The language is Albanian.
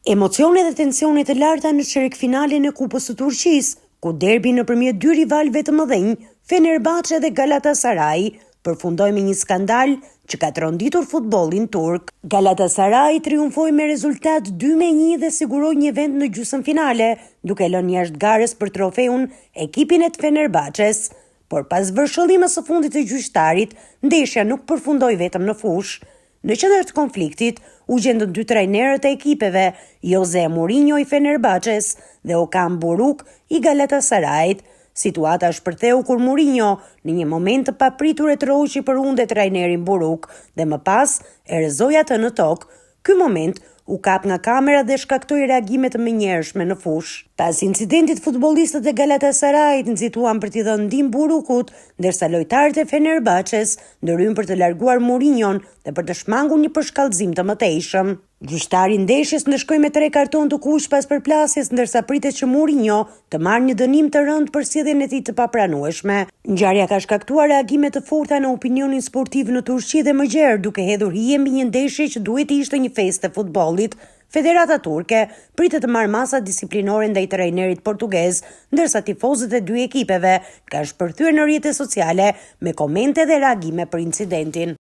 Emocionet dhe tensionet e larta në çerkfinalen e Kupës së Turqisë, ku derbi nëpërmjet dy rivalëve të mëdhenj, Fenerbahçe dhe Galatasaray, përfundoi me një skandal që ka tronditur futbollin turk. Galatasaray triumfoi me rezultat 2-1 dhe siguroi një vend në gjysmëfinale, duke lënë jashtë garës për trofeun ekipin e Fenerbahçes. Por pas vërshëllimit së fundit të gjyqtarit, ndeshja nuk përfundoi vetëm në fushë. Në qendër të konfliktit u gjendën dy trajnerët e ekipeve, Jose Mourinho i Fenerbahçes dhe Okan Buruk i Galatasarayit. Situata shpërtheu kur Mourinho në një moment të papritur e troqi për hunde trajnerin Buruk dhe më pas e rrezoi atë në tokë. Ky moment u kap nga kamerat dhe shkaktoi reagime të menjëhershme në fushë. Pas incidentit, futbollistët e Galatasarayit nxituan për t'i dhënë ndihmë Burukut, ndërsa lojtarët e Fenerbahçes ndërhyjnë për të larguar Mourinhon dhe për të shmangur një përshkallëzim të mëtejshëm. Gjyqtari i ndeshjes ndeshkoi me 3 karton të kuq pas përplasjes, ndërsa pritet që Mourinho të marrë një dënim të rëndë për sjelljen e tij të papranueshme. Ngjarja ka shkaktuar reagime të forta në opinionin sportiv në Turqi dhe më gjerë, duke hedhur hije mbi një ndeshje që duhet të ishte një festë e futbollit. Federata turke pritet të marrë masa disiplinore ndaj trajnerit portugez, ndërsa tifozët e dy ekipeve kanë shpërthyer në rrjetet sociale me komente dhe reagime për incidentin.